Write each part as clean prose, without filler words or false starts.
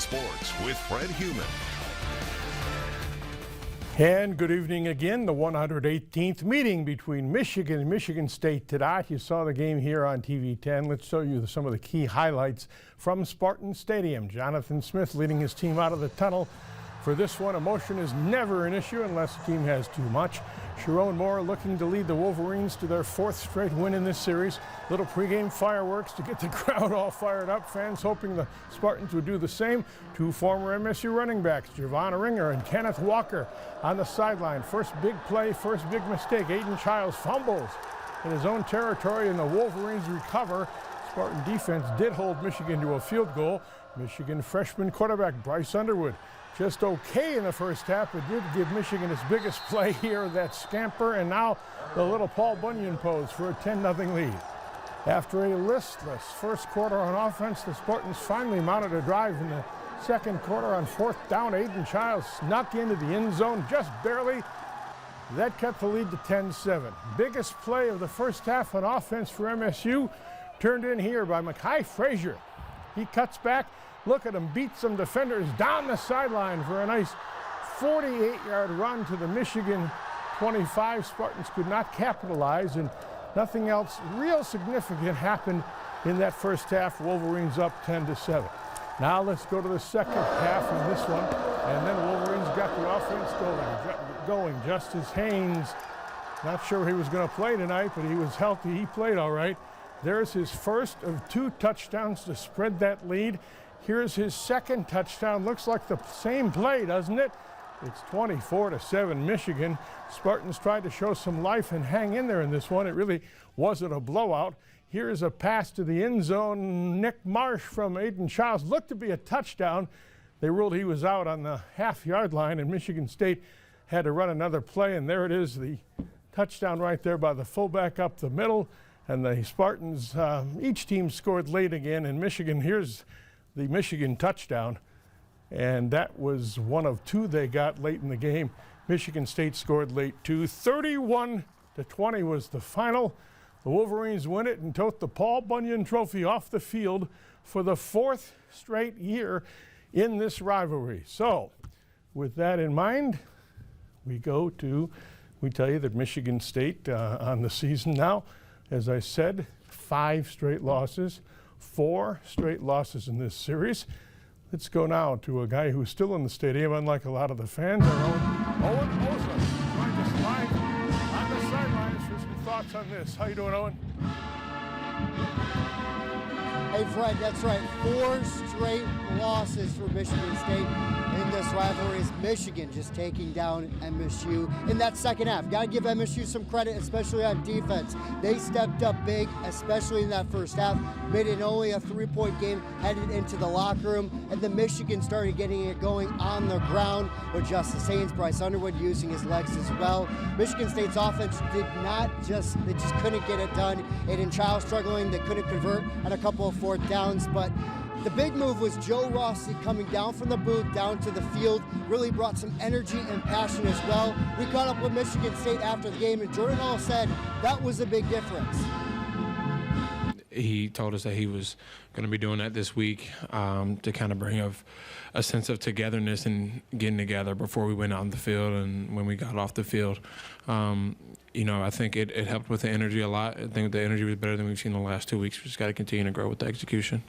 Sports with Fred Human. And good evening again. The 118th meeting between Michigan and Michigan State tonight. You saw the game here on TV 10. Let's show you some of the key highlights from Spartan Stadium. Jonathan Smith leading his team out of the tunnel. For this one, emotion is never an issue unless the team has too much. Sharon Moore looking to lead the Wolverines to their 4th straight win in this series. Little pregame fireworks to get the crowd all fired up. Fans hoping the Spartans would do the same. Two former MSU running backs, Javon Ringer and Kenneth Walker, on the sideline. First big play, first big mistake. Aiden Childs fumbles in his own territory and the Wolverines recover. Spartan defense did hold Michigan to a field goal. Michigan freshman quarterback Bryce Underwood just okay in the first half, but did give Michigan its biggest play here, that scamper, and now the little Paul Bunyan pose for a 10-0 lead. After a listless first quarter on offense, the Spartans finally mounted a drive in the second quarter on 4th down. Aiden Childs snuck into the end zone just barely. That kept the lead to 10-7. Biggest play of the first half on offense for MSU turned in here by Mekhi Frazier. He cuts back. Look at him, beat some defenders down the sideline for a nice 48-yard run to the Michigan 25. Spartans could not capitalize, and nothing else real significant happened in that first half. Wolverines up 10-7. Now let's go to the second half of this one, and then Wolverines got the offense going. Justice Haynes, not sure he was going to play tonight, but he was healthy. He played all right. There's his first of 2 touchdowns to spread that lead. Here's his second touchdown. Looks like the same play, doesn't it? It's 24-7 Michigan. Spartans tried to show some life and hang in there in this one. It really wasn't a blowout. Here's a pass to the end zone. Nick Marsh from Aiden Childs looked to be a touchdown. They ruled he was out on the half-yard line, and Michigan State had to run another play, and there it is, the touchdown right there by the fullback up the middle. And the Spartans, each team scored late again, and Michigan, here's the Michigan touchdown, and that was one of 2 they got late in the game. Michigan State scored late too. 31-20 was the final. The Wolverines win it and tote the Paul Bunyan Trophy off the field for the 4th straight year in this rivalry. So with that in mind, we tell you that Michigan State on the season now, as I said, 5 straight losses. 4 straight losses in this series. Let's go now to a guy who's still in the stadium, unlike a lot of the fans. Our own Owen Oza joined us live on the sidelines for some thoughts on this. How you doing, Owen? Hey, Fred, that's right. 4 straight losses for Michigan State in this rivalry. Is Michigan just taking down MSU in that second half. Got to give MSU some credit, especially on defense. They stepped up big, especially in that first half. Made it only a 3-point game, headed into the locker room, and then Michigan started getting it going on the ground with Justice Haynes, Bryce Underwood using his legs as well. Michigan State's offense they just couldn't get it done. Aiden Childs struggling, they couldn't convert on a couple of 4th downs, but the big move was Joe Rossi coming down from the booth down to the field, really brought some energy and passion as well. We caught up with Michigan State after the game, and Jordan Hall said that was a big difference. He told us that he was going to be doing that this week to kind of bring a sense of togetherness and getting together before we went on the field and when we got off the field. I think it helped with the energy a lot. I think the energy was better than we've seen the last 2 weeks. We just got to continue to grow with the execution.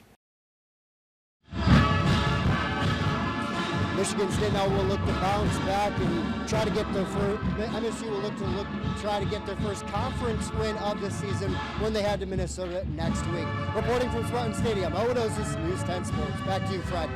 Michigan State now will look to bounce back and try to get their first. MSU will try to get their first conference win of the season when they head to Minnesota next week. Reporting from Spartan Stadium, Owen Oza, News 10 Sports. Back to you, Fred.